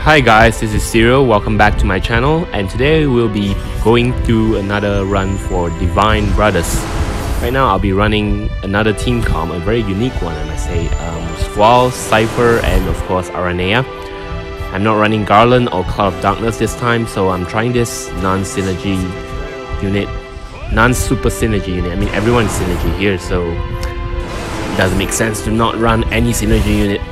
Hi guys, this is Cyril, welcome back to my channel, and today we'll be going through another run for Divine Brothers. Right now I'll be running another team comp, a very unique one I must say, Squall, Cypher, and of course Aranea. I'm not running Garland or Cloud of Darkness this time, so I'm trying this non-synergy unit, non-super synergy unit. I mean everyone's synergy here, so it doesn't make sense to not run any synergy unit.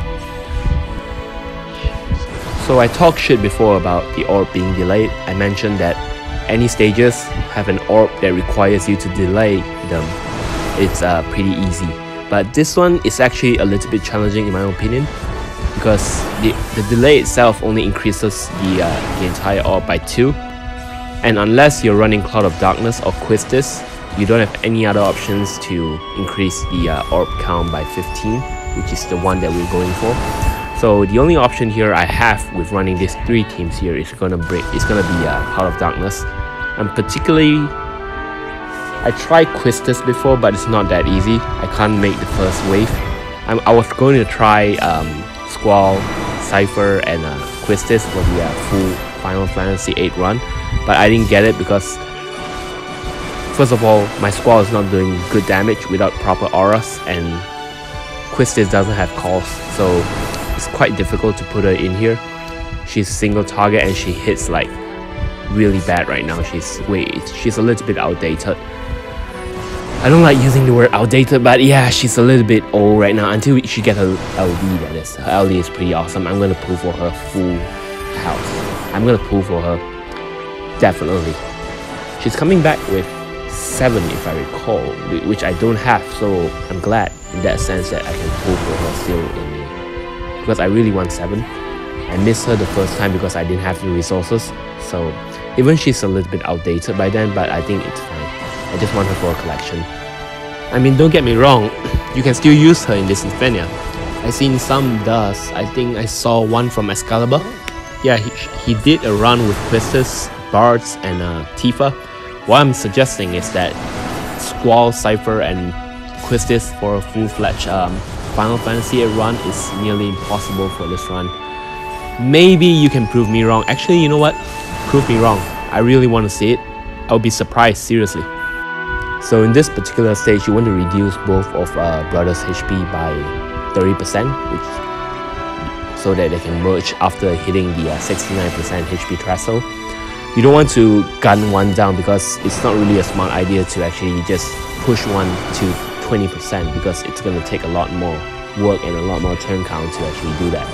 So I talked shit before about the orb being delayed. I mentioned that any stages have an orb that requires you to delay them. It's pretty easy. But this one is actually a little bit challenging in my opinion, because the delay itself only increases the entire orb by 2. And unless you're running Cloud of Darkness or Quistis, you don't have any other options to increase the orb count by 15, which is the one that we're going for. So the only option here I have with running these 3 teams here is gonna be Cloud of Darkness. And particularly, I tried Quistis before, but it's not that easy. I can't make the first wave. I was going to try Squall, Cypher, and Quistis for the full Final Fantasy VIII run, but I didn't get it because, first of all, my Squall is not doing good damage without proper auras, and Quistis doesn't have calls, so it's quite difficult to put her in here. She's single target and she hits like really bad right now. She's a little bit outdated. I don't like using the word outdated, but yeah, she's a little bit old right now until she gets her LD, that is. Her LD is pretty awesome. I'm gonna pull for her full house. I'm gonna pull for her, definitely. She's coming back with 7 if I recall, which I don't have, so I'm glad in that sense that I can pull for her still because I really want 7. I missed her the first time because I didn't have the resources, so even she's a little bit outdated by then, but I think it's fine. I just want her for a collection. I mean, don't get me wrong, you can still use her in this Lufenia. I seen some does. I think I saw one from Excalibur. Yeah, he did a run with Quistis, Bards, and Tifa. What I'm suggesting is that Squall, Cypher, and Quistis for a full-fledged Final Fantasy VIII run is nearly impossible for this run. Maybe you can prove me wrong. Actually, you know what? Prove me wrong. I really want to see it. I'll be surprised, seriously. So in this particular stage, you want to reduce both of brothers' HP by 30%, so that they can merge after hitting the 69% HP threshold. You don't want to gun one down because it's not really a smart idea to actually just push one to 20%, because it's going to take a lot more work and a lot more turn count to actually do that.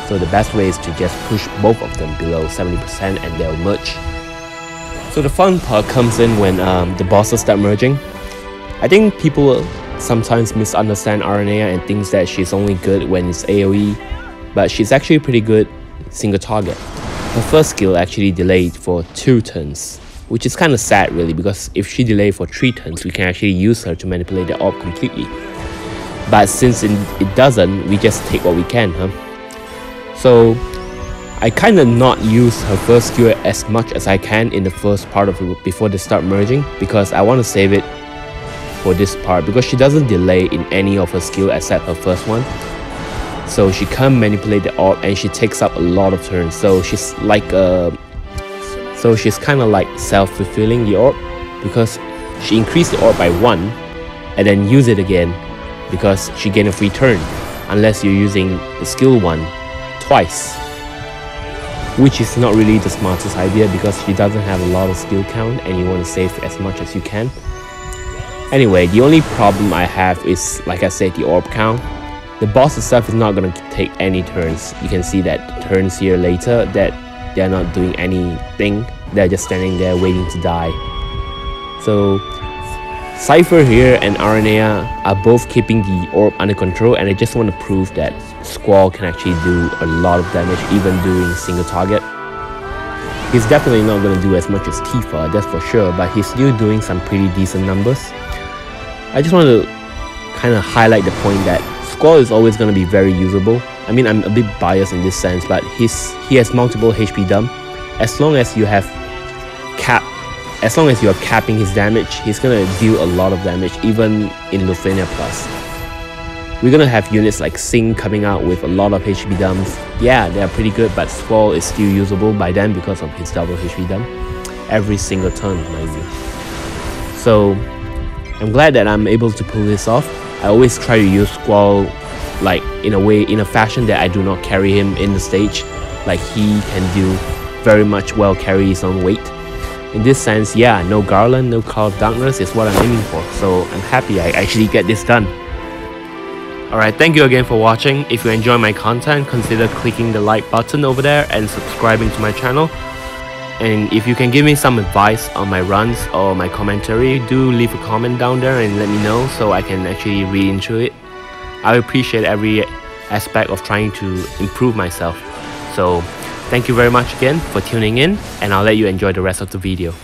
So the best way is to just push both of them below 70% and they'll merge. So the fun part comes in when the bosses start merging. I think people sometimes misunderstand Aranea and thinks that she's only good when it's AoE, but she's actually pretty good single target. Her first skill actually delayed for 2 turns, which is kind of sad really, because if she delayed for 3 turns, we can actually use her to manipulate the orb completely. But since it doesn't, we just take what we can, huh? So I kind of not use her first skill as much as I can in the first part of it before they start merging, because I want to save it for this part, because she doesn't delay in any of her skill except her first one. So she can't manipulate the orb and she takes up a lot of turns. So she's like she's kind of like self-fulfilling the orb, because she increased the orb by 1 and then use it again because she gained a free turn, unless you're using the skill 1 twice, which is not really the smartest idea because she doesn't have a lot of skill count and you want to save as much as you can. Anyway, the only problem I have is, like I said, the orb count. The boss itself is not going to take any turns. You can see that turns here later that they're not doing anything. They're just standing there waiting to die. So Cypher here and Aranea are both keeping the orb under control, and I just want to prove that Squall can actually do a lot of damage even doing single target. He's definitely not going to do as much as Tifa, that's for sure, but he's still doing some pretty decent numbers. I just want to kind of highlight the point that Squall is always going to be very usable. I mean, I'm a bit biased in this sense, but he has multiple HP dump. As long as you are capping his damage, he's gonna deal a lot of damage even in Lufenia Plus. We're gonna have units like Sing coming out with a lot of HP dumps. Yeah, they are pretty good, but Squall is still usable by then because of his double HP dump every single turn, mind you. So I'm glad that I'm able to pull this off. I always try to use Squall like in a fashion that I do not carry him in the stage. Like he can do very much well carry his own weight. In this sense, yeah, no Garland, no Call of Darkness is what I'm aiming for. So I'm happy I actually get this done. Alright, thank you again for watching. If you enjoy my content, consider clicking the like button over there and subscribing to my channel. And if you can give me some advice on my runs or my commentary, do leave a comment down there and let me know so I can actually read into it. I appreciate every aspect of trying to improve myself. So thank you very much again for tuning in, and I'll let you enjoy the rest of the video.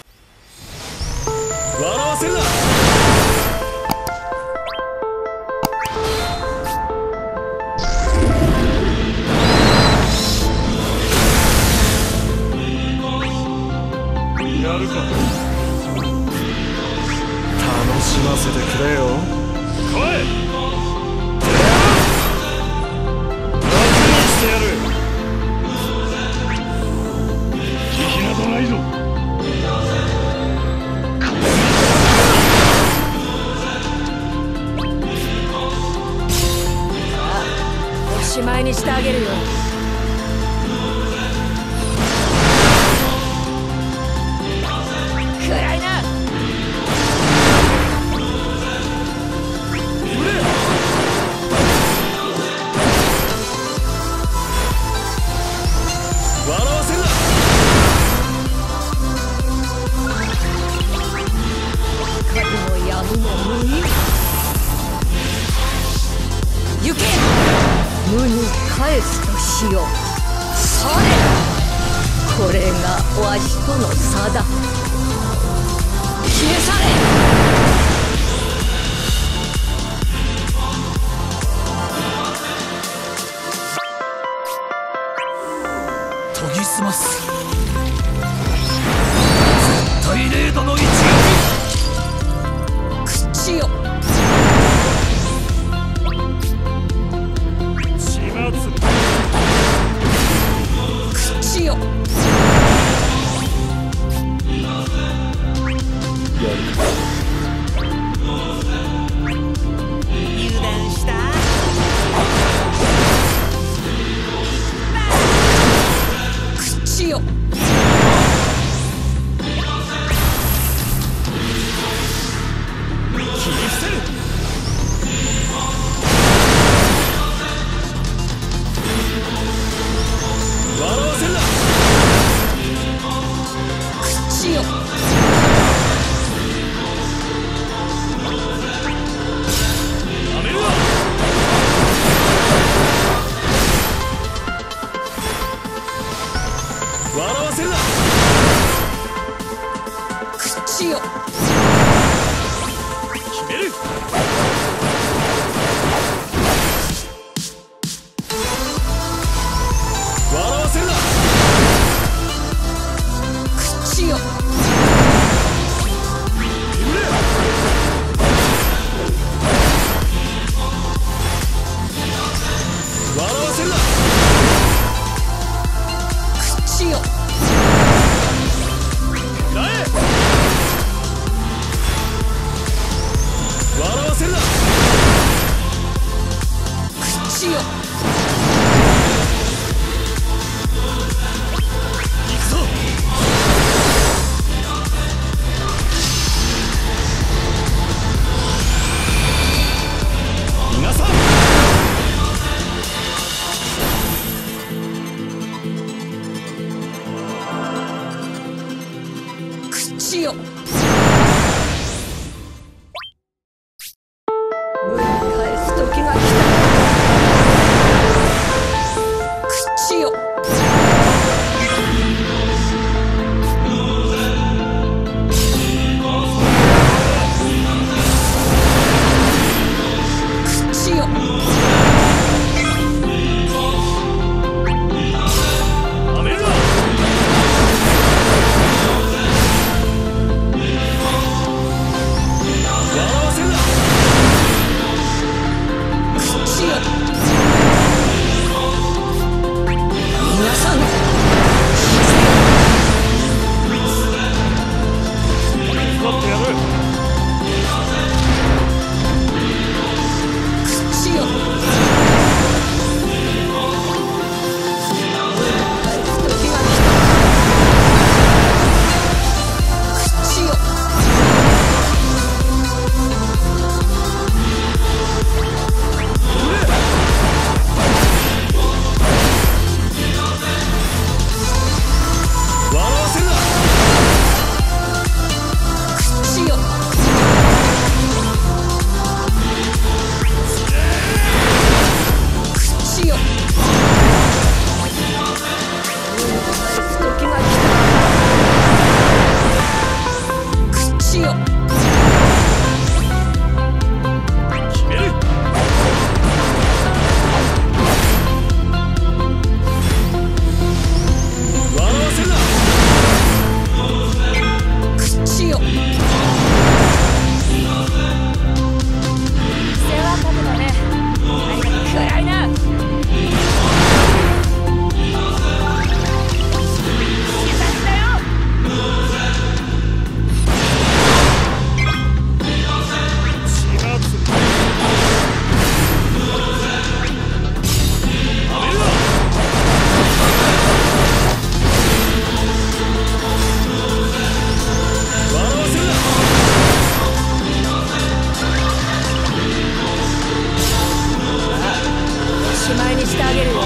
あげるよ。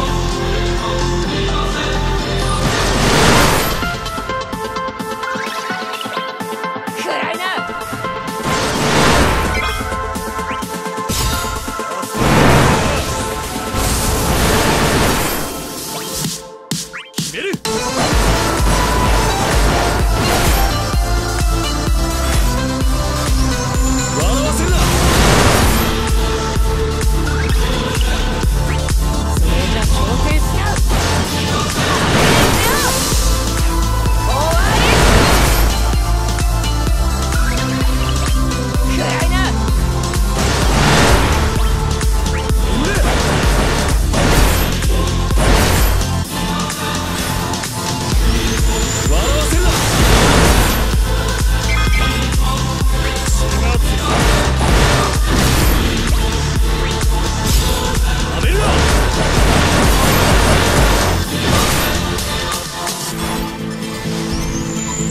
暗いな。決める。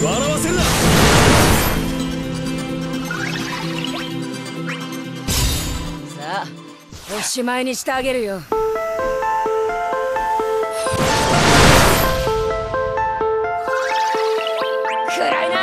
笑わせるな。おしまいにしてあげるよ。暗いな。